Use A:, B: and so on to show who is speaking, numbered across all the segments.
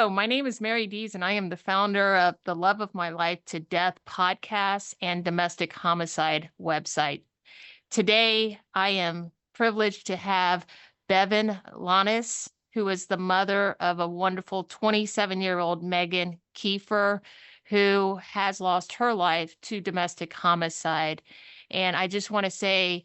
A: Hello, my name is Mary Dees, and I am the founder of the Love of My Life to Death podcast and domestic homicide website. Today, I am privileged to have Bevin Llanes, who is the mother of a wonderful 27-year-old Meghan Kiefer, who has lost her life to domestic homicide. And I just want to say,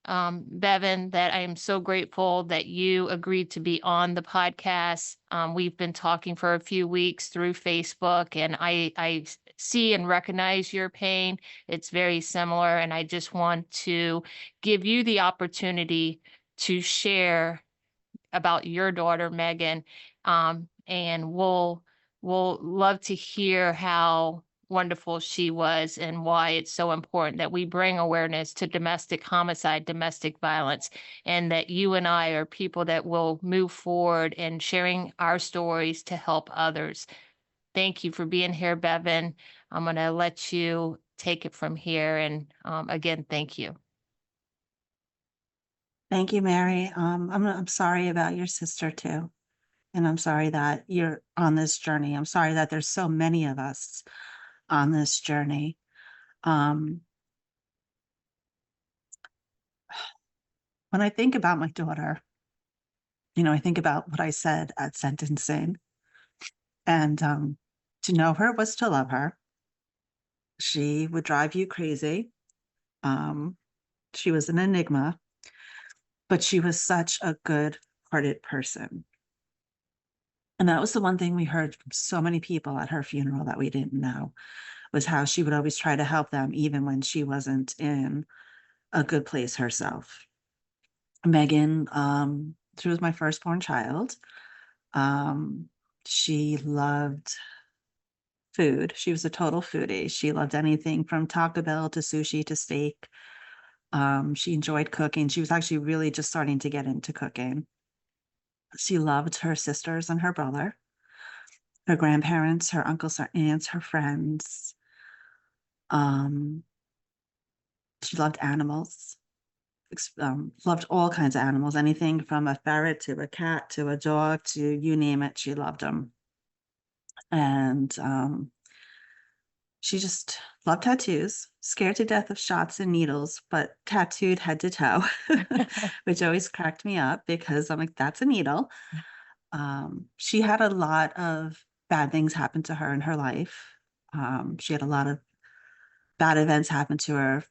A: Bevin, that I am so grateful that you agreed to be on the podcast. We've been talking for a few weeks through Facebook, and I see and recognize your pain. It's very similar, and I just want to give you the opportunity to share about your daughter, Meghan. And we'll love to hear how wonderful she was and why it's so important that we bring awareness to domestic homicide, domestic violence, and that you and I are people that will move forward and sharing our stories to help others. Thank you for being here, Bevin. I'm going to let you take it from here. And again, thank you.
B: Thank you, Mary. I'm sorry about your sister too. And I'm sorry that you're on this journey. I'm sorry that there's so many of us on this journey. When I think about my daughter, I think about what I said at sentencing. And to know her was to love her. She would drive you crazy. She was an enigma, but she was such a good-hearted person. And that was the one thing we heard from so many people at her funeral that we didn't know, was how she would always try to help them, even when she wasn't in a good place herself. Meghan, she was my firstborn child. She loved food. She was a total foodie. She loved anything from Taco Bell to sushi to steak. She enjoyed cooking. She was actually really just starting to get into cooking. She loved her sisters and her brother, her grandparents, her uncles, her aunts, her friends. She loved animals, loved all kinds of animals, anything from a ferret to a cat to a dog to you name it, she loved them. And she just loved tattoos, scared to death of shots and needles, but tattooed head to toe, which always cracked me up because I'm like, that's a needle. She had a lot of bad things happen to her in her life. She had a lot of bad events happen to her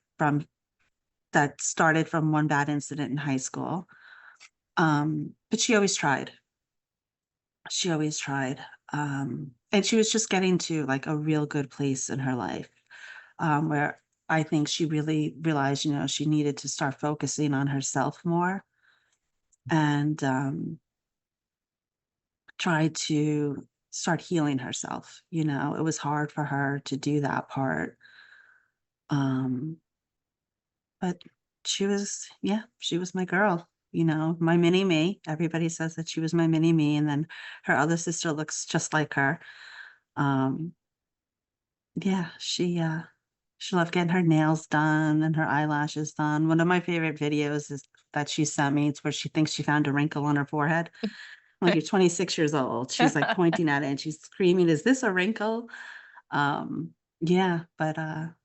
B: that started from one bad incident in high school. But she always tried. She always tried. And she was just getting to like a real good place in her life, where I think she really realized, she needed to start focusing on herself more and try to start healing herself. It was hard for her to do that part. But she was my girl, my mini me. Everybody says that she was my mini me. And then her other sister looks just like her. Yeah, she loved getting her nails done and her eyelashes done. One of my favorite videos is that she sent me. It's where she thinks she found a wrinkle on her forehead. Like, you're 26 years old. She's like pointing at it and she's screaming, "Is this a wrinkle?" Yeah, but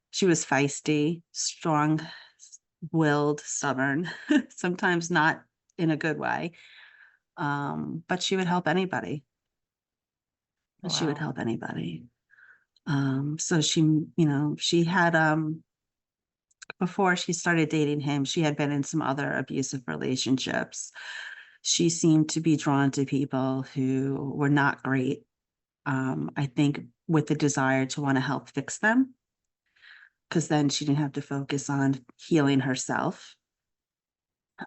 B: she was feisty, strong-willed, stubborn, sometimes not in a good way. But she would help anybody.
A: Wow.
B: She would help anybody. So she had before she started dating him, she had been in some other abusive relationships. She seemed to be drawn to people who were not great. I think with the desire to want to help fix them, because then she didn't have to focus on healing herself.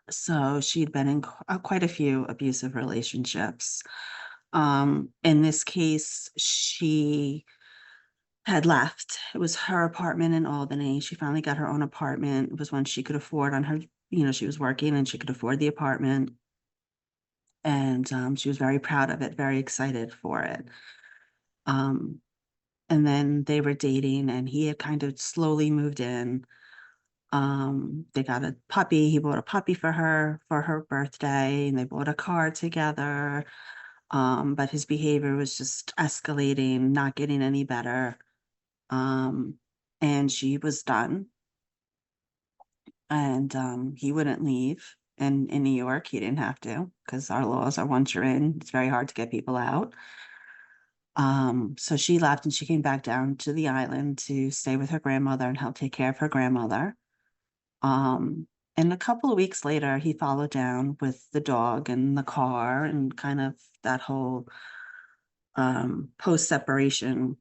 B: So she'd been in quite a few abusive relationships. In this case, she had left. It was her apartment in Albany. She finally got her own apartment. It was when she could afford she was working and she could afford the apartment. And she was very proud of it, very excited for it. And then they were dating and he had kind of slowly moved in. They got a puppy. He bought a puppy for her birthday, and they bought a car together. But his behavior was just escalating, not getting any better. And she was done. And he wouldn't leave. And in New York, he didn't have to, because our laws are once you're in, it's very hard to get people out. So she left and she came back down to the island to stay with her grandmother and help take care of her grandmother. Um, and a couple of weeks later, he followed down with the dog and the car and kind of that whole post-separation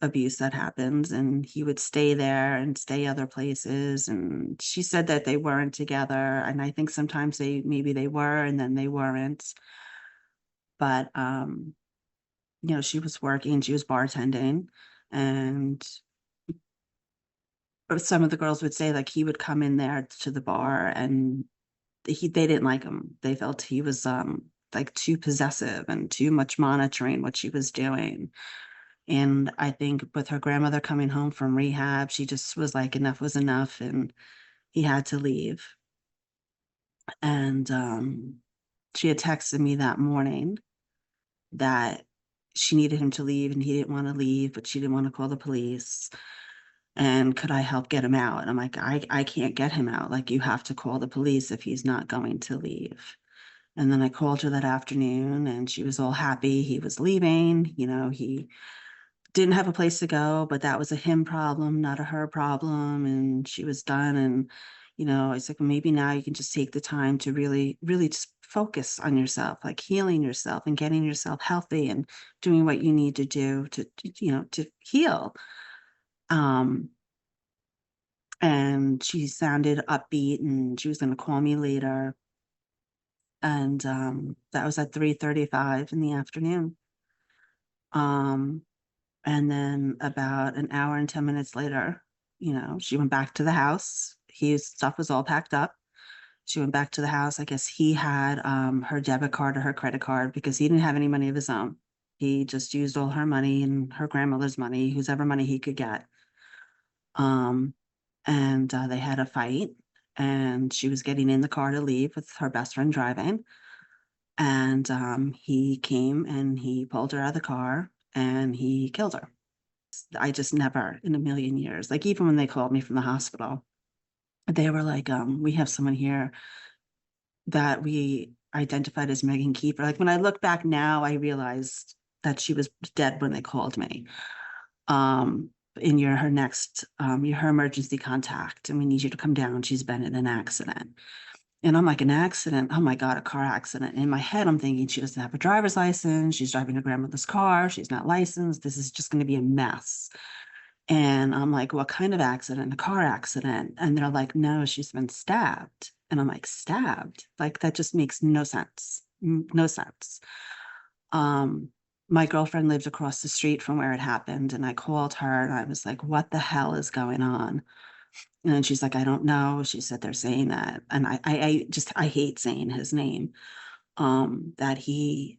B: abuse that happens. And he would stay there and stay other places. And she said that they weren't together. And I think sometimes maybe they were and then they weren't. But she was working, she was bartending, and some of the girls would say like he would come in there to the bar and they didn't like him. They felt he was like too possessive and too much monitoring what she was doing. And I think with her grandmother coming home from rehab, she just was like enough was enough and he had to leave. And she had texted me that morning that she needed him to leave and he didn't want to leave, but she didn't want to call the police. And could I help get him out? And I'm like, I can't get him out. Like, you have to call the police if he's not going to leave. And then I called her that afternoon and she was all happy he was leaving. He didn't have a place to go, but that was a him problem, not a her problem. And she was done. And, I said, well, maybe now you can just take the time to really, really just focus on yourself, like healing yourself and getting yourself healthy and doing what you need to do to heal. And she sounded upbeat and she was going to call me later. And that was at 3:35 in the afternoon. And then about an hour and 10 minutes later, she went back to the house. His stuff was all packed up. She went back to the house. I guess he had her debit card or her credit card because he didn't have any money of his own. He just used all her money and her grandmother's money, whosever money he could get. And they had a fight and she was getting in the car to leave with her best friend driving. And he came and he pulled her out of the car and he killed her. I just never in a million years, like even when they called me from the hospital, they were like, we have someone here that we identified as Meghan Kiefer. Like when I look back now, I realized that she was dead when they called me. And you're her next, you're her emergency contact, and we need you to come down. She's been in an accident. And I'm like, an accident? Oh my God, a car accident. In my head, I'm thinking she doesn't have a driver's license. She's driving her grandmother's car. She's not licensed. This is just going to be a mess. And I'm like, what kind of accident? A car accident. And they're like, no, she's been stabbed. And I'm like, stabbed? Like, that just makes no sense. No sense. My girlfriend lived across the street from where it happened. And I called her and I was like, what the hell is going on? And she's like, I don't know. She said they're saying that. And I hate saying his name. That he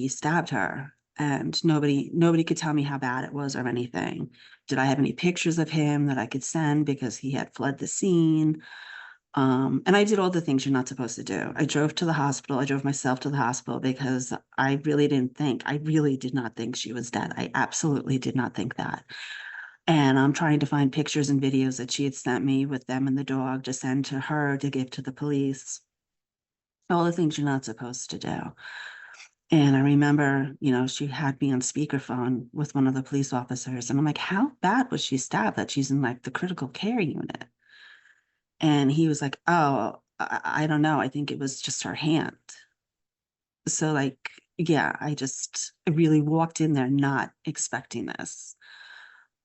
B: stabbed her. And nobody could tell me how bad it was or anything. Did I have any pictures of him that I could send because he had fled the scene? And I did all the things you're not supposed to do. I drove to the hospital. I drove myself to the hospital because I really did not think she was dead. I absolutely did not think that. And I'm trying to find pictures and videos that she had sent me with them and the dog to send to her to give to the police. All the things you're not supposed to do. And I remember, she had me on speakerphone with one of the police officers. And I'm like, how bad was she stabbed that she's in like the critical care unit? And he was like, oh, I don't know. I think it was just her hand. So like, yeah, I really walked in there not expecting this.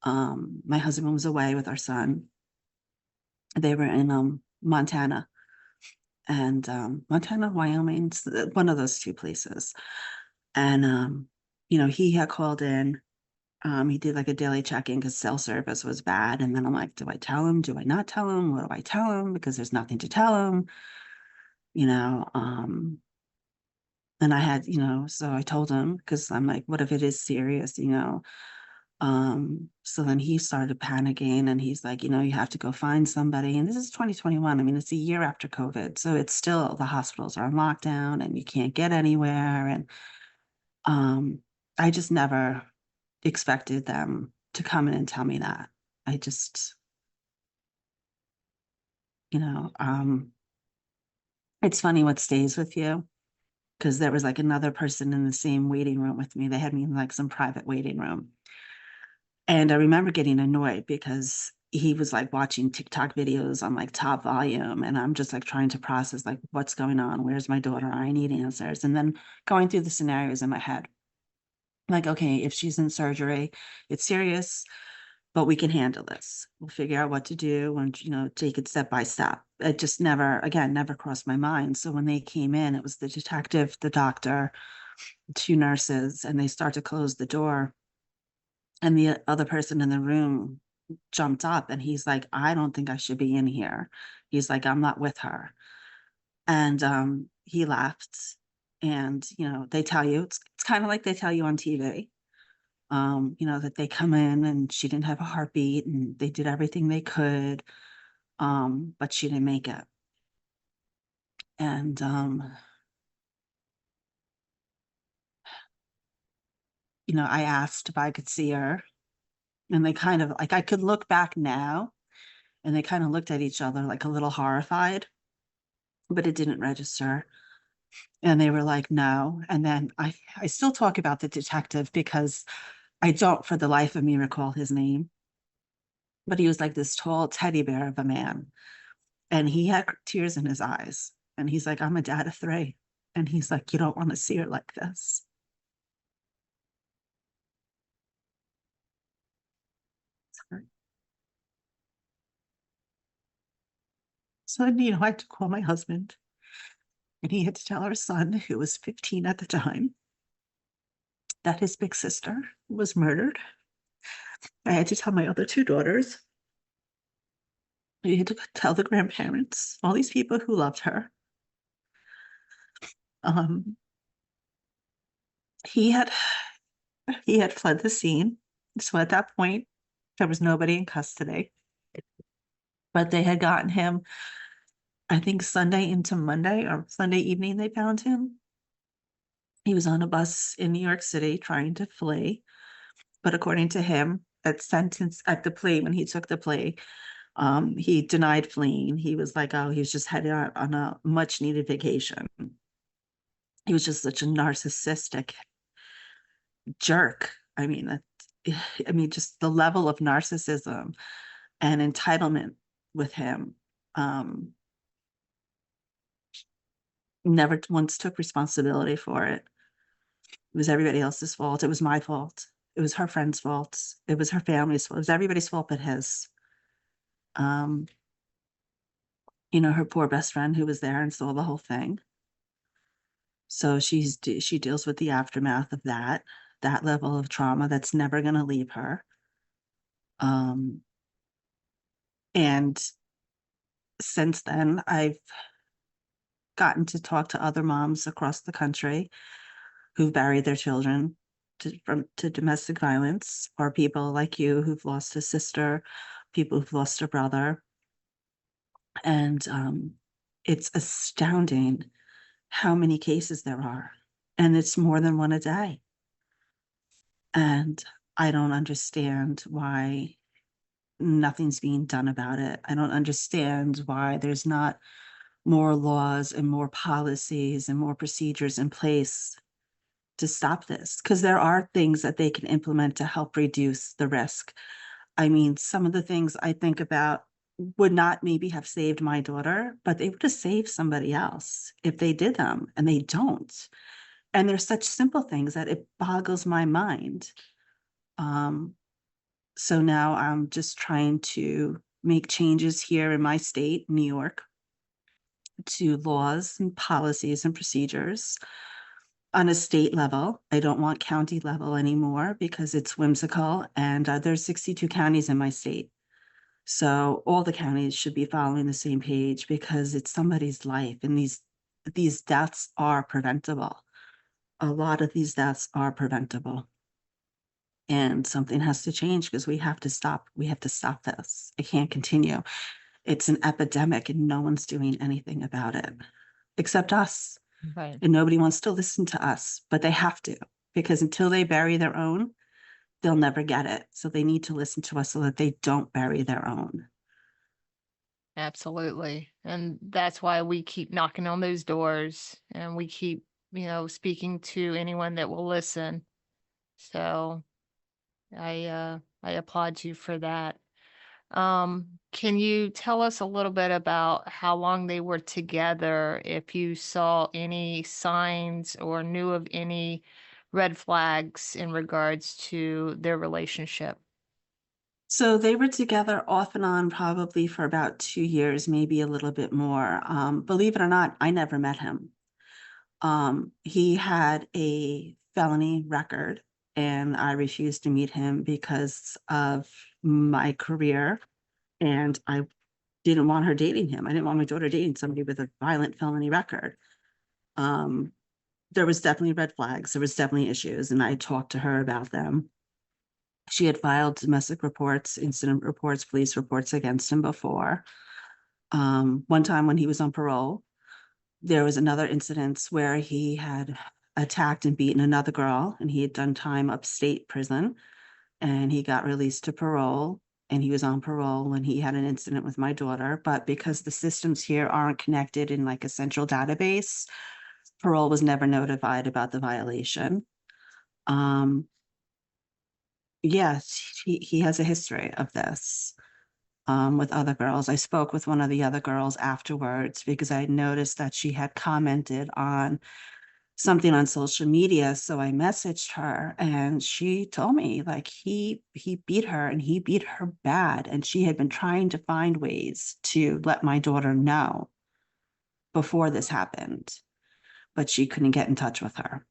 B: My husband was away with our son. They were in Montana and Montana, Wyoming, one of those two places. And he had called in. He did like a daily check-in because cell service was bad. And then I'm like, do I tell him? Do I not tell him? What do I tell him? Because there's nothing to tell him, you know. And I had, so I told him because I'm like, what if it is serious? So then he started panicking and he's like, you have to go find somebody. And this is 2021. I mean, it's a year after COVID. So it's still the hospitals are on lockdown and you can't get anywhere. And I just never expected them to come in and tell me that. I just, you know, it's funny what stays with you, because there was like another person in the same waiting room with me. They had me in like some private waiting room. And I remember getting annoyed because he was like watching TikTok videos on like top volume. And I'm just like trying to process like what's going on? Where's my daughter? I need answers. And then going through the scenarios in my head. Like, okay, if she's in surgery, it's serious, but we can handle this. We'll figure out what to do and, you know, take it step by step. It just never, again, never crossed my mind. So when they came in, it was the detective, the doctor, two nurses, and they start to close the door. And the other person in the room jumped up and he's like, I don't think I should be in here. He's like, I'm not with her. And he left. And, you know, they tell you, it's kind of like they tell you on TV, you know, that they come in and she didn't have a heartbeat and they did everything they could, but she didn't make it. And, you know, I asked if I could see her, and they kind of like, I could look back now, and they kind of looked at each other like a little horrified, but it didn't register. And they were like, no. And then I still talk about the detective because I don't for the life of me recall his name, but he was like this tall teddy bear of a man. And he had tears in his eyes. And he's like, I'm a dad of three. And he's like, you don't want to see her like this. So, you know, I had to call my husband, and he had to tell our son, who was 15 at the time, that his big sister was murdered. I had to tell my other two daughters. I had to tell the grandparents, all these people who loved her. Um, he had he had fled the scene. So at that point, there was nobody in custody. But they had gotten him, I think, Sunday into Monday, or Sunday evening, they found him. He was on a bus in New York City trying to flee. But according to him, at sentence at the plea, when he took the plea, he denied fleeing. He was like, oh, he was just headed out on a much needed vacation. He was just such a narcissistic jerk. I mean, just the level of narcissism and entitlement with him. Never once took responsibility for it. It was everybody else's fault. It was my fault. It was her friend's fault. It was her family's fault. It was everybody's fault but his. Um, you know, her poor best friend who was there and saw the whole thing. So she deals with the aftermath of that level of trauma that's never going to leave her. And since then, I've gotten to talk to other moms across the country who've buried their children to domestic violence, or people like you who've lost a sister, people who've lost a brother. And it's astounding how many cases there are. And it's more than one a day. And I don't understand why nothing's being done about it. I don't understand why there's not more laws and more policies and more procedures in place to stop this, because there are things that they can implement to help reduce the risk. I mean, some of the things I think about would not maybe have saved my daughter, but they would have saved somebody else if they did them, and they don't. And there's such simple things that it boggles my mind. So now I'm just trying to make changes here in my state, New York, to laws and policies and procedures on a state level. I don't want county level anymore because it's whimsical, and there's 62 counties in my state. So all the counties should be following the same page, because it's somebody's life, and these deaths are preventable. A lot of these deaths are preventable. And something has to change, because we have to stop this. It can't continue. It's an epidemic and no one's doing anything about it except us.
A: Right.
B: And nobody wants to listen to us, but they have to. because until they bury their own, they'll never get it. So they need to listen to us so that they don't bury their own.
A: Absolutely. And that's why we keep knocking on those doors and we keep, speaking to anyone that will listen. So I applaud you for that. Can you tell us a little bit about how long they were together, if you saw any signs or knew of any red flags in regards to their relationship?
B: So they were together off and on probably for about 2 years, maybe a little bit more. Believe it or not, I never met him. He had a felony record, and I refused to meet him because of my career. And I didn't want her dating him. I didn't want my daughter dating somebody with a violent felony record. There was definitely red flags. There was definitely issues, and I talked to her about them. She had filed domestic reports, incident reports, police reports against him before. One time when he was on parole, there was another incident where he had attacked and beaten another girl, and he had done time upstate prison, and he got released to parole, and he was on parole when he had an incident with my daughter. But because the systems here aren't connected in like a central database, parole was never notified about the violation. Yes, he has a history of this with other girls. I spoke with one of the other girls afterwards because I noticed that she had commented on something on social media. So I messaged her and she told me like he beat her, and he beat her bad. And she had been trying to find ways to let my daughter know before this happened, but she couldn't get in touch with her.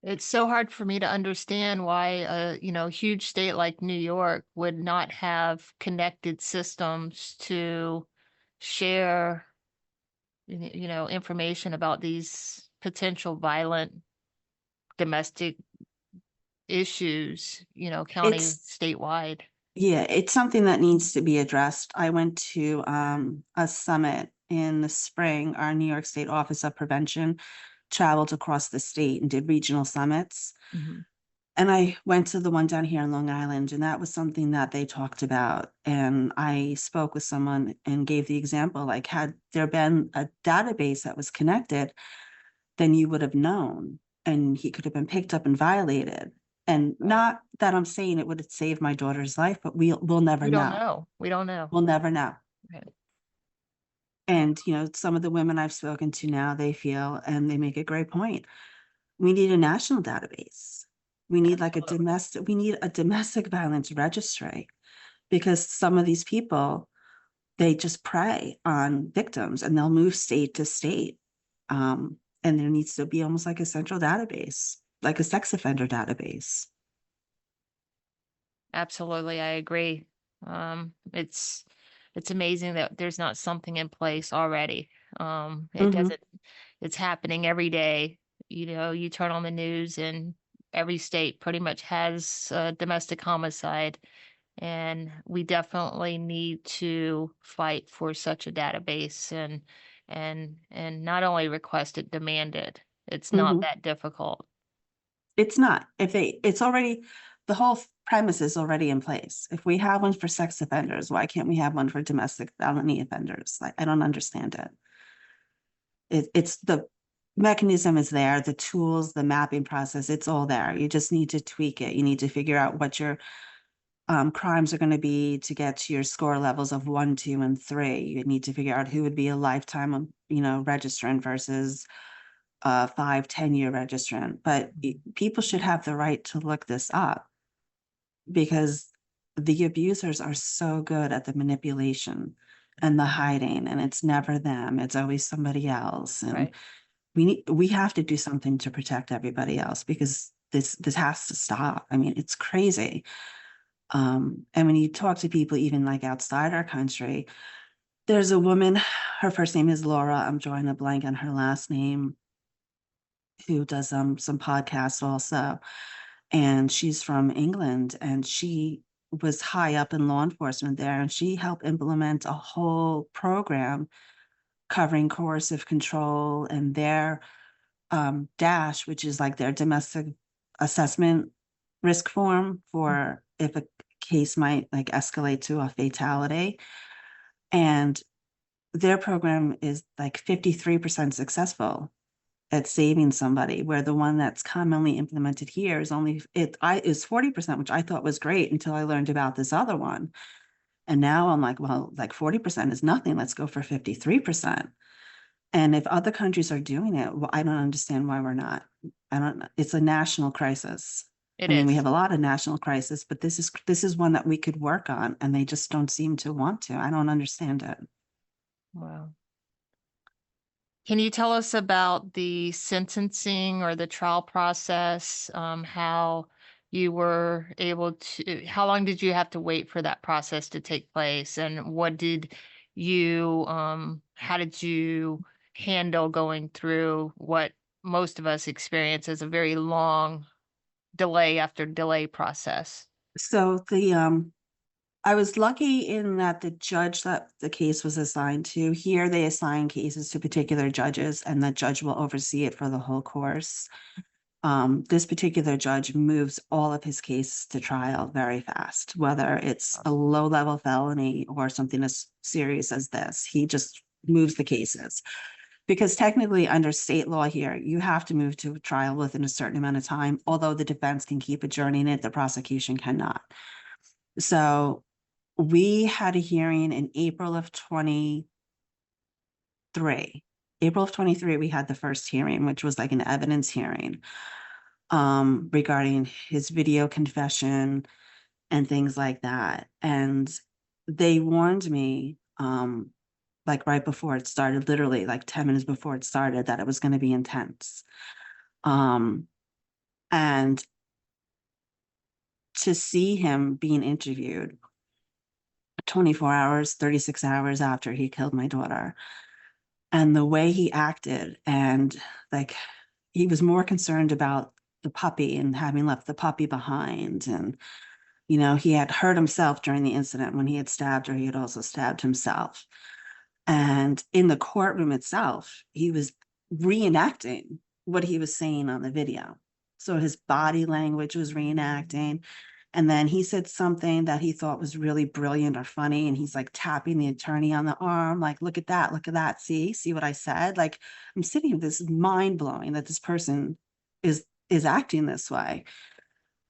A: It's so hard for me to understand why a, huge state like New York would not have connected systems to share, information about these potential violent domestic issues, county,
B: It's
A: statewide.
B: Yeah, it's something that needs to be addressed. I went to a summit in the spring. Our New York State Office of Prevention traveled across the state and did regional summits.
A: Mhm.
B: And I went to the one down here in Long Island, and that was something that they talked about. And I spoke with someone and gave the example, like, had there been a database that was connected, then you would have known, and he could have been picked up and violated. And not that I'm saying it would have saved my daughter's life, but we'll never
A: We don't
B: know.
A: know. We don't know.
B: We'll never know.
A: Right.
B: And, some of the women I've spoken to now, they feel, and they make a great point. We need a national database. We need we need a domestic violence registry, because some of these people, they just prey on victims and they'll move state to state. And there needs to be almost like a central database, like a sex offender database.
A: Absolutely, I agree. It's amazing that there's not something in place already. It
B: Mm-hmm,
A: doesn't. It's happening every day. You turn on the news, and every state pretty much has domestic homicide, and we definitely need to fight for such a database and not only request it, demand it. It's not
B: mm-hmm.
A: that difficult.
B: It's not. It's already, the whole premise is already in place. If we have one for sex offenders, why can't we have one for domestic felony offenders? Like, I don't understand it. It's the mechanism is there, the tools, the mapping process, it's all there. You just need to tweak it. You need to figure out what your crimes are going to be to get to your score levels of 1, 2, and 3. You need to figure out who would be a lifetime, registrant versus a 5, 10-year registrant. But people should have the right to look this up, because the abusers are so good at the manipulation and the hiding, and it's never them. It's always somebody else. And
A: Right.
B: we have to do something to protect everybody else, because this has to stop. I mean, it's crazy. And when you talk to people, even like outside our country, there's a woman, her first name is Laura, I'm drawing a blank on her last name, who does some podcasts also. And she's from England, and she was high up in law enforcement there, and she helped implement a whole program covering coercive control and their DASH, which is like their domestic assessment risk form for if a case might like escalate to a fatality. And their program is like 53% successful at saving somebody, where the one that's commonly implemented here is only is 40%, which I thought was great until I learned about this other one. And now I'm like, well, like 40% is nothing. Let's go for 53%. And if other countries are doing it, well, I don't understand why we're not. I don't know. It's a national crisis.
A: It
B: I mean, we
A: is.
B: have a lot of national crisis, but this is one that we could work on, and they just don't seem to want to. I don't understand it.
A: Wow. Can you tell us about the sentencing or the trial process? How you were able to, how long did you have to wait for that process to take place? And what did you, how did you handle going through what most of us experience as a very long delay after delay process?
B: So I was lucky in that the judge that the case was assigned to, here they assign cases to particular judges, and the judge will oversee it for the whole course. This particular judge moves all of his cases to trial very fast, whether it's a low-level felony or something as serious as this. He just moves the cases. Because technically under state law here, you have to move to trial within a certain amount of time, although the defense can keep adjourning it, the prosecution cannot. So we had a hearing in April of 23. April of 23, we had the first hearing, which was like an evidence hearing regarding his video confession and things like that. And they warned me like right before it started, literally like 10 minutes before it started, that it was going to be intense. And to see him being interviewed 24 hours, 36 hours after he killed my daughter, and the way he acted, and like he was more concerned about the puppy and having left the puppy behind. And, you know, he had hurt himself during the incident. When he had stabbed her, he had also stabbed himself. And in the courtroom itself, he was reenacting what he was saying on the video. So his body language was reenacting. And then he said something that he thought was really brilliant or funny. And he's like tapping the attorney on the arm, like, look at that, look at that. See what I said? Like, I'm sitting here, this is mind blowing that this person is acting this way.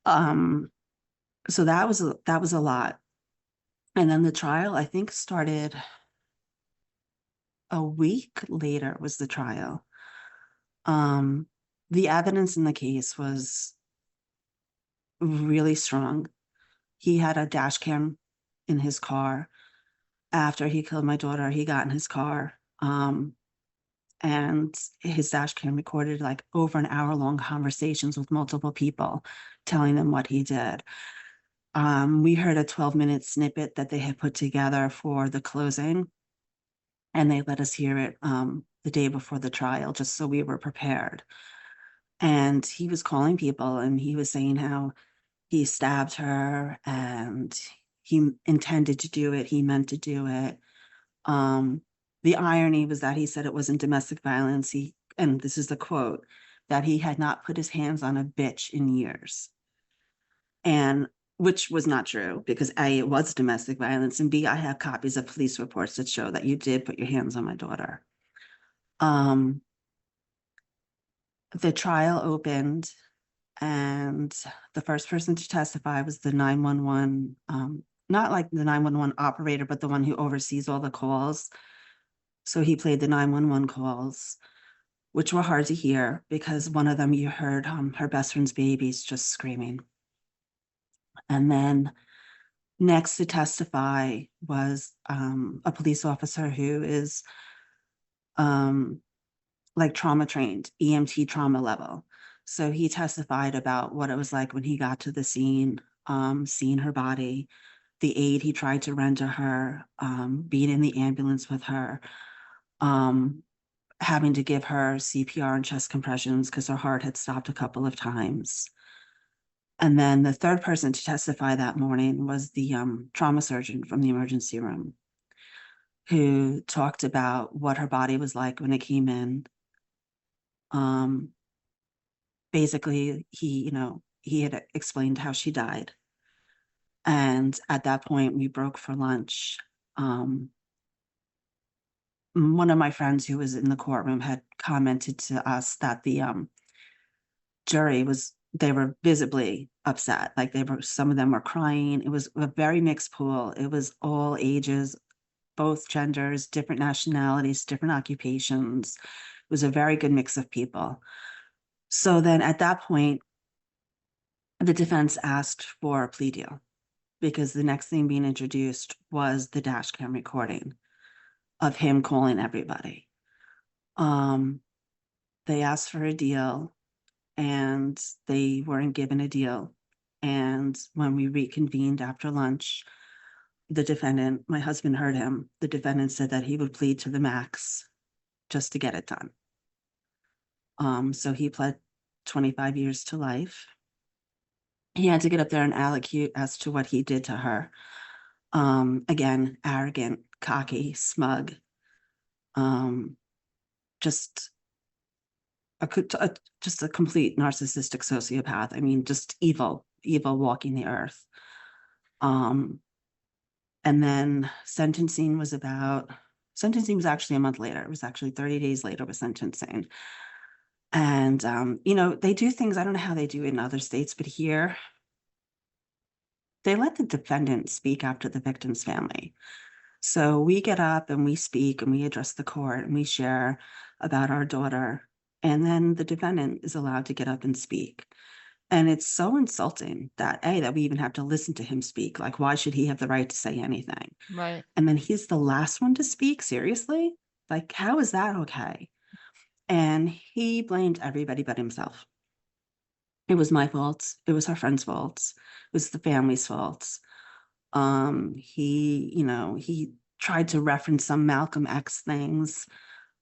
B: So that was a lot. And then the trial, I think, started a week later was the trial. The evidence in the case was really strong. He had a dash cam in his car. After he killed my daughter, he got in his car. And his dash cam recorded like over an hour-long conversations with multiple people telling them what he did. We heard a 12-minute snippet that they had put together for the closing, and they let us hear it the day before the trial, just so we were prepared. And he was calling people, and he was saying how he stabbed her and he intended to do it. He meant to do it. The irony was that he said it wasn't domestic violence. And this is the quote, that he had not put his hands on a bitch in years. And which was not true, because A, it was domestic violence, and B, I have copies of police reports that show that you did put your hands on my daughter. The trial opened, and the first person to testify was the 911, not like the 911 operator, but the one who oversees all the calls. So he played the 911 calls, which were hard to hear, because one of them you heard her best friend's babies just screaming. And then next to testify was a police officer who is like trauma trained, EMT trauma level. So he testified about what it was like when he got to the scene, seeing her body, the aid he tried to render her, being in the ambulance with her, having to give her CPR and chest compressions because her heart had stopped a couple of times. And then the third person to testify that morning was the trauma surgeon from the emergency room, who talked about what her body was like when it came in, basically he had explained how she died. And at that point, we broke for lunch. One of my friends who was in the courtroom had commented to us that the jury they were visibly upset. Like some of them were crying. It was a very mixed pool. It was all ages, both genders, different nationalities, different occupations. It was a very good mix of people. So then at that point, the defense asked for a plea deal because the next thing being introduced was the dash cam recording of him calling everybody. They asked for a deal and they weren't given a deal. And when we reconvened after lunch, the defendant, my husband heard him, the defendant said that he would plead to the max just to get it done. So he pled 25 years to life. He had to get up there and allocute as to what he did to her. Again, arrogant, cocky, smug, just a complete narcissistic sociopath. I mean, just evil walking the earth. And then sentencing was actually a month later. It was actually 30 days later with sentencing. And, they do things, I don't know how they do it in other states, but here they let the defendant speak after the victim's family. So we get up and we speak and we address the court and we share about our daughter. And then the defendant is allowed to get up and speak. And it's so insulting that we even have to listen to him speak. Like, why should he have the right to say anything?
A: Right.
B: And then he's the last one to speak. Seriously? Like, how is that okay? And he blamed everybody but himself. It was my fault. It was our friend's fault. It was the family's fault. He tried to reference some Malcolm X things.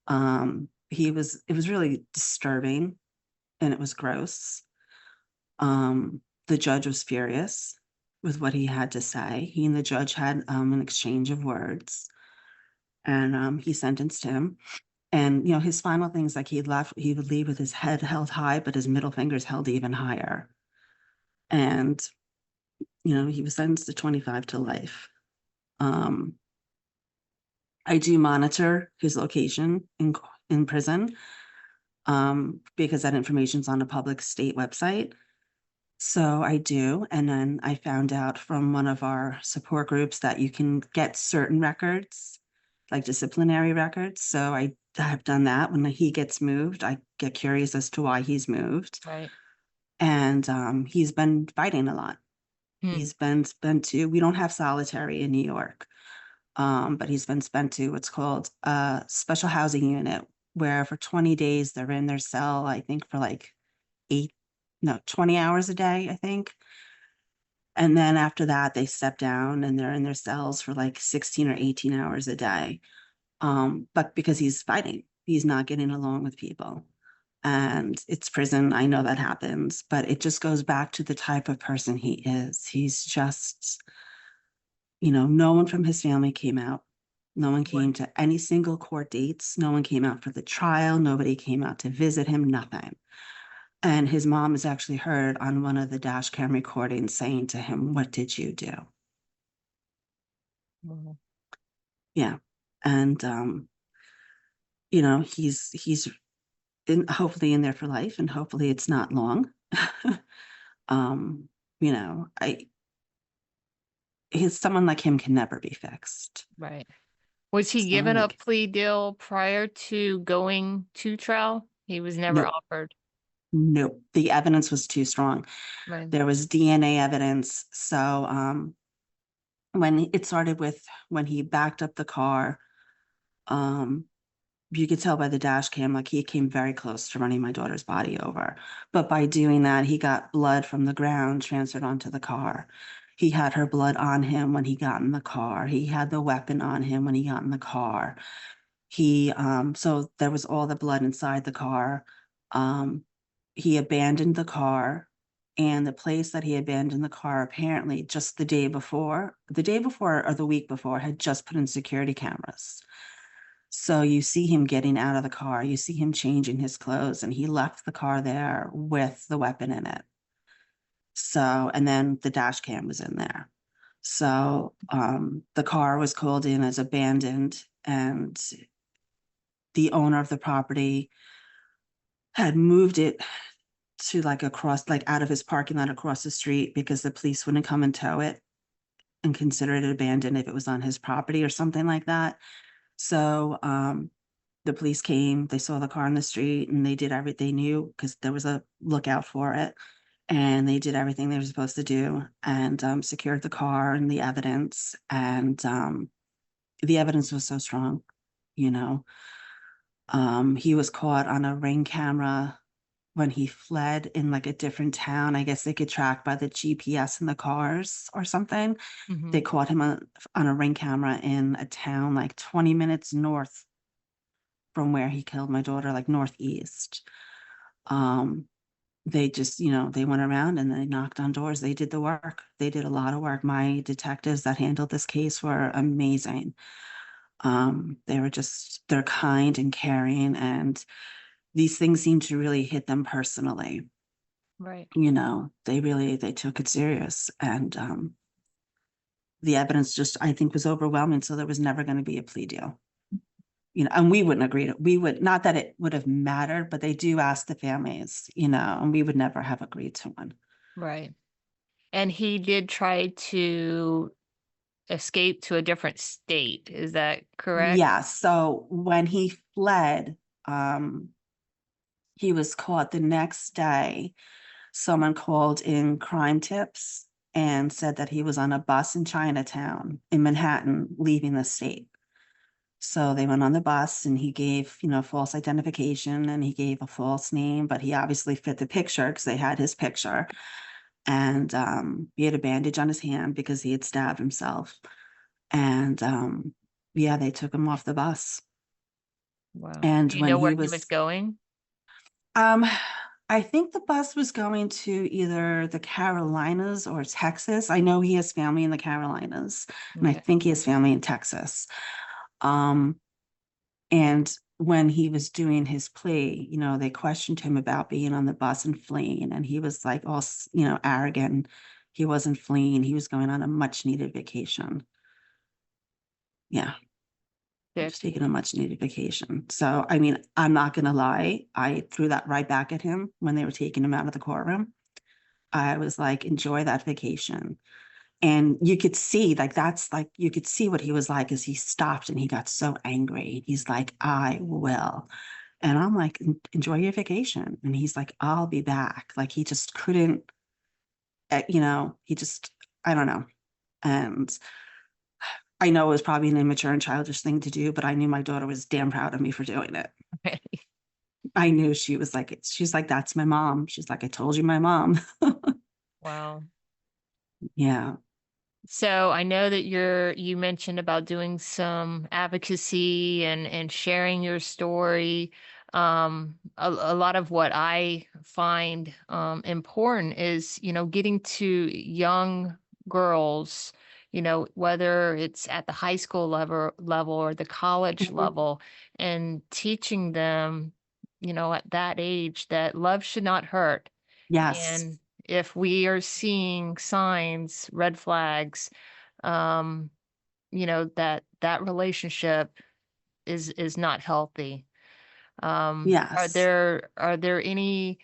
B: It was really disturbing and it was gross. The judge was furious with what he had to say. He and the judge had an exchange of words, and he sentenced him. And his final things, like he would leave with his head held high, but his middle fingers held even higher. And he was sentenced to 25 to life. I do monitor his location in prison because that information is on a public state website. So I do. And then I found out from one of our support groups that you can get certain records, like disciplinary records. So I have done that. When he gets moved, I get curious as to why he's moved.
A: Right.
B: And he's been fighting a lot.
A: Hmm.
B: He's been we don't have solitary in New York, but he's been spent to what's called a special housing unit, where for 20 days they're in their cell, I think for like 20 hours a day, I think. And then after that, they step down and they're in their cells for like 16 or 18 hours a day. But because he's fighting, he's not getting along with people. And it's prison. I know that happens, but it just goes back to the type of person he is. He's just, no one from his family came out. No one came to any single court dates. No one came out for the trial. Nobody came out to visit him, nothing. And his mom is actually heard on one of the dash cam recordings saying to him, "What did you do?"
A: Wow.
B: Yeah. And, he's hopefully in there for life, and hopefully it's not long. Someone like him can never be fixed.
A: Right. Was he given a plea deal prior to going to trial? He was never offered.
B: No, the evidence was too strong.
A: Right.
B: There was DNA evidence. So when it started with when he backed up the car, you could tell by the dash cam, like he came very close to running my daughter's body over. But by doing that, he got blood from the ground transferred onto the car. He had her blood on him when he got in the car. He had the weapon on him when he got in the car. So there was all the blood inside the car. He abandoned the car, and the place that he abandoned the car, apparently just the day before or the week before, had just put in security cameras. So you see him getting out of the car, you see him changing his clothes, and he left the car there with the weapon in it. So, and then the dash cam was in there. So the car was called in as abandoned, and the owner of the property had moved it to like across, like out of his parking lot across the street, because the police wouldn't come and tow it and consider it abandoned if it was on his property or something like that. So the police came, they saw the car in the street, and they did everything they knew, because there was a lookout for it. And they did everything they were supposed to do, and secured the car and the evidence. And the evidence was so strong, you know. He was caught on a Ring camera when he fled in like a different town. I guess they could track by the GPS in the cars or something.
A: Mhm.
B: They caught him on a Ring camera in a town like 20 minutes north from where he killed my daughter, like northeast. They just, they went around and they knocked on doors. They did the work. They did a lot of work. My detectives that handled this case were amazing. They're kind and caring, and these things seem to really hit them personally.
A: Right.
B: They took it serious, and the evidence just, I think, was overwhelming. So there was never going to be a plea deal. And we wouldn't agree to, we would, not that it would have mattered, but they do ask the families, and we would never have agreed to one.
A: Right. And he did try to escape to a different state. Is that correct?
B: Yeah. So when he fled, he was caught the next day. Someone called in crime tips and said that he was on a bus in Chinatown in Manhattan, leaving the state. So they went on the bus, and he gave, false identification, and he gave a false name, but he obviously fit the picture because they had his picture. And he had a bandage on his hand because he had stabbed himself. And yeah, they took him off the bus.
A: Wow.
B: And
A: Do you
B: when
A: know
B: he
A: where he was
B: was,
A: going?
B: um, I think the bus was going to either the Carolinas or Texas. I know he has family in the Carolinas, and I
A: Okay.
B: think he has family in Texas. Um, And when he was doing his plea, they questioned him about being on the bus and fleeing. And he was like all, arrogant. He wasn't fleeing. He was going on a much needed vacation. Yeah, he
A: Good.
B: was taking a much needed vacation. So, I mean, I'm not going to lie. I threw that right back at him when they were taking him out of the courtroom. I was like, enjoy that vacation. And you could see, like, that's like, you could see what he was like as he stopped and he got so angry. He's like, I will. And I'm like, enjoy your vacation. And he's like, I'll be back. Like, he just couldn't, he just, I don't know. And I know it was probably an immature and childish thing to do, but I knew my daughter was damn proud of me for doing it. I knew she's like, that's my mom. She's like, I told you my mom.
A: Wow.
B: Yeah.
A: So I know that you mentioned about doing some advocacy and sharing your story. A lot of what I find important is, getting to young girls, whether it's at the high school level or the college
B: Mhm.
A: level, and teaching them, at that age that love should not hurt.
B: Yes.
A: And if we are seeing signs, red flags, um, that relationship is not healthy. Are
B: Yes.
A: there any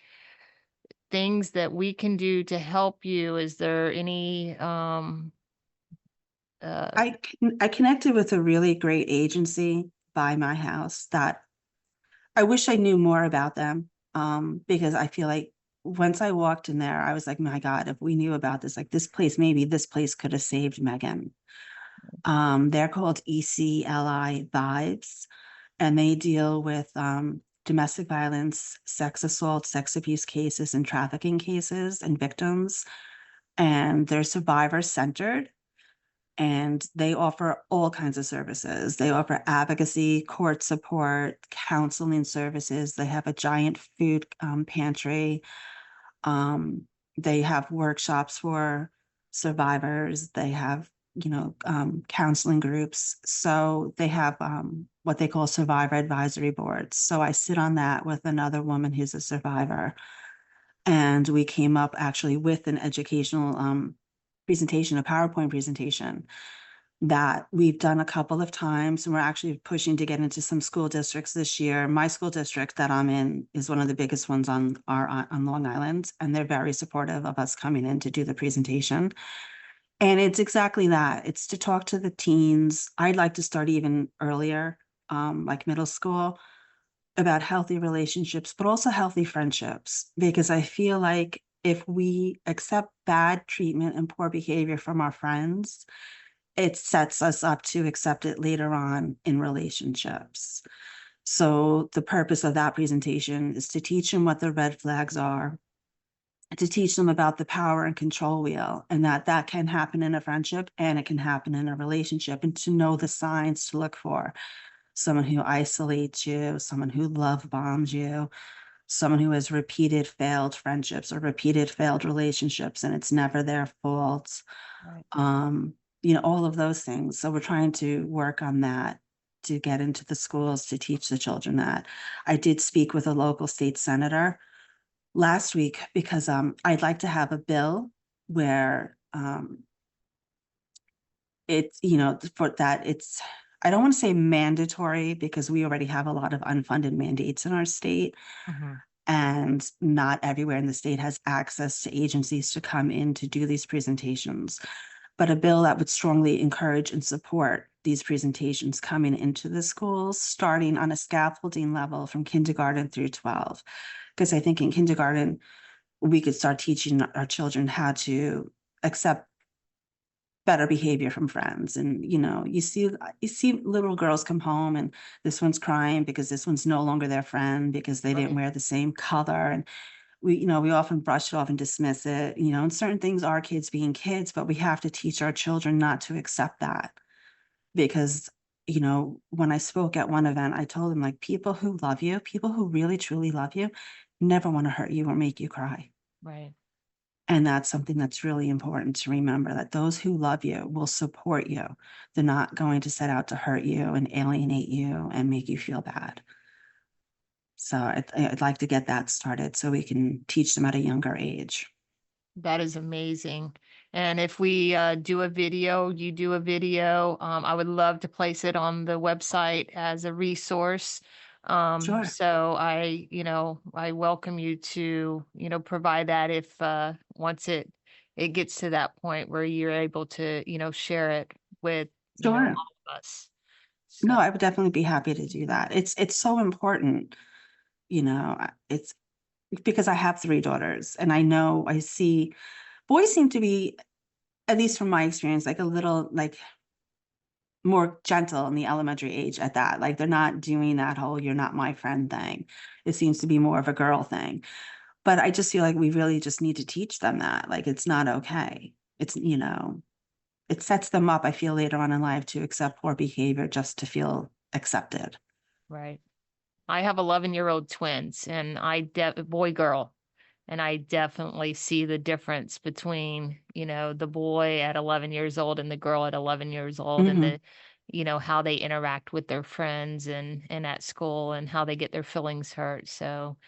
A: things that we can do to help you? Is there any uh
B: I connected with a really great agency by my house that I wish I knew more about them, because I feel like once I walked in there, I was like, my God, if we knew about this, like this place, maybe this place could have saved Megan. They're called ECLI Vibes, and they deal with domestic violence, sex assault, sex abuse cases, and trafficking cases and victims. And they're survivor centered, and they offer all kinds of services. They offer advocacy, court support, counseling services. They have a giant food pantry. Um, they have workshops for survivors. They have counseling groups. So they have what they call survivor advisory boards. So I sit on that with another woman who's a survivor. And we came up actually with an educational presentation, a PowerPoint presentation that we've done a couple of times. And we're actually pushing to get into some school districts this year. My school district that I'm in is one of the biggest ones on Long Island, and they're very supportive of us coming in to do the presentation. And it's exactly that. It's to talk to the teens. I'd like to start even earlier, like middle school, about healthy relationships, but also healthy friendships, because I feel like if we accept bad treatment and poor behavior from our friends, it sets us up to accept it later on in relationships. So the purpose of that presentation is to teach them what the red flags are, to teach them about the power and control wheel, and that can happen in a friendship and it can happen in a relationship, and to know the signs to look for. Someone who isolates you, someone who love bombs you, someone who has repeated failed friendships or repeated failed relationships, and it's never their fault.
A: Right.
B: All of those things. So we're trying to work on that to get into the schools to teach the children that. I did speak with a local state senator last week because I'd like to have a bill where it's, for that it's, I don't want to say mandatory because we already have a lot of unfunded mandates in our state.
A: Mhm.
B: And not everywhere in the state has access to agencies to come in to do these presentations. But a bill that would strongly encourage and support these presentations coming into the schools, starting on a scaffolding level from kindergarten through 12. Because I think in kindergarten, we could start teaching our children how to accept better behavior from friends. And you see little girls come home and this one's crying because this one's no longer their friend because they didn't
A: Right.
B: wear the same color. And we often brush it off and dismiss it, and certain things are kids being kids, but we have to teach our children not to accept that. Because when I spoke at one event, I told them, like, people who love you, people who really truly love you, never want to hurt you or make you cry.
A: Right.
B: And that's something that's really important to remember, that those who love you will support you. They're not going to set out to hurt you and alienate you and make you feel bad. So I'd like to get that started so we can teach them at a younger age.
A: That is amazing. And if we do a video, you do a video, I would love to place it on the website as a resource.
B: Sure.
A: So I welcome you to, provide that if once it gets to that point where you're able to, share it with, all
B: Sure.
A: of us. So
B: No, I would definitely be happy to do that. It's so important, it's because I have three daughters, and I see boys seem to be, at least from my experience, like a little like more gentle in the elementary age at that. Like, they're not doing that whole "you're not my friend" thing. It seems to be more of a girl thing. But I just feel like we really just need to teach them that, like, it's not okay. It sets them up, I feel, later on in life to accept poor behavior just to feel accepted.
A: right. I have 11-year-old twins, and boy, girl. And I definitely see the difference between, the boy at 11 years old and the girl at 11 years old, and
B: Mhm.
A: how they interact with their friends and at school, and how they get their feelings hurt. So,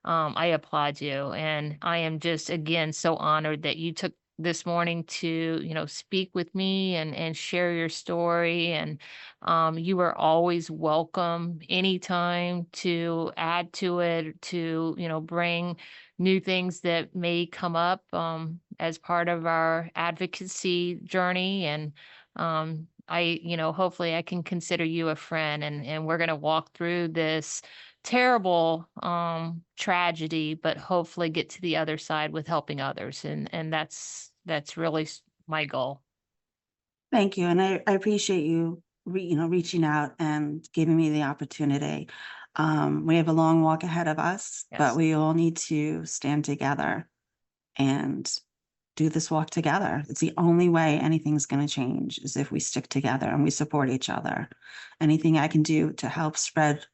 A: I applaud you. And I am just, again, so honored that you took this morning to, speak with me and share your story. And you are always welcome anytime to add to it, to, bring new things that may come up as part of our advocacy journey. And hopefully I can consider you a friend, and we're going to walk through this terrible tragedy, but hopefully get to the other side with helping others. And that's really my goal.
B: Thank you, and I appreciate you reaching out and giving me the opportunity. We have a long walk ahead of us, but
A: Yes.
B: we all need to stand together and do this walk together. It's the only way anything's going to change, is if we stick together and we support each other. Anything I can do to help spread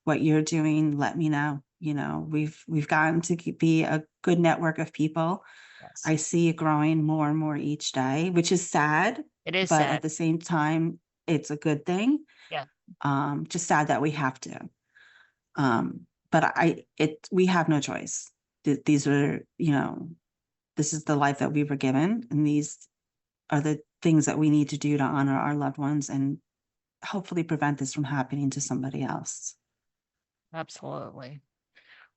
B: what you're doing, let me know. We've gotten to be a good network of people,
A: Yes,
B: I see it growing more and more each day, which is sad,
A: it is
B: but at
A: sad.
B: the same time, it's a good thing.
A: Yeah,
B: Just sad that we have to. But we have no choice. These are, this is the life that we were given, and these are the things that we need to do to honor our loved ones and hopefully prevent this from happening to somebody else.
A: absolutely.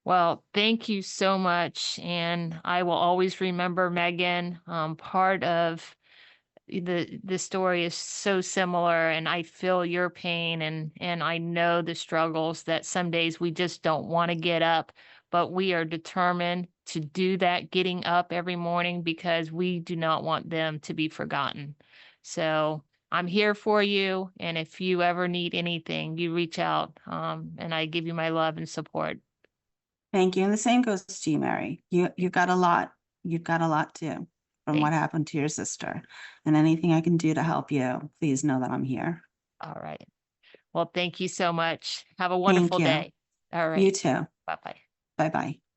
A: Well, thank you so much. And I will always remember Megan. Part of the story is so similar, and I feel your pain, and I know the struggles that some days we just don't want to get up, but we are determined to do that getting up every morning because we do not want them to be forgotten. So I'm here for you, and if you ever need anything, you reach out, and I give you my love and support.
B: Thank you. And the same goes to you, Mary. You got a lot. You've got a lot too from what
A: Thank
B: happened to your sister. And anything I can do to help you, please know that I'm here.
A: All right. Well, thank you so much. Have a
B: Thank
A: wonderful
B: you.
A: day. All
B: You
A: right.
B: too.
A: Bye bye.
B: Bye-bye.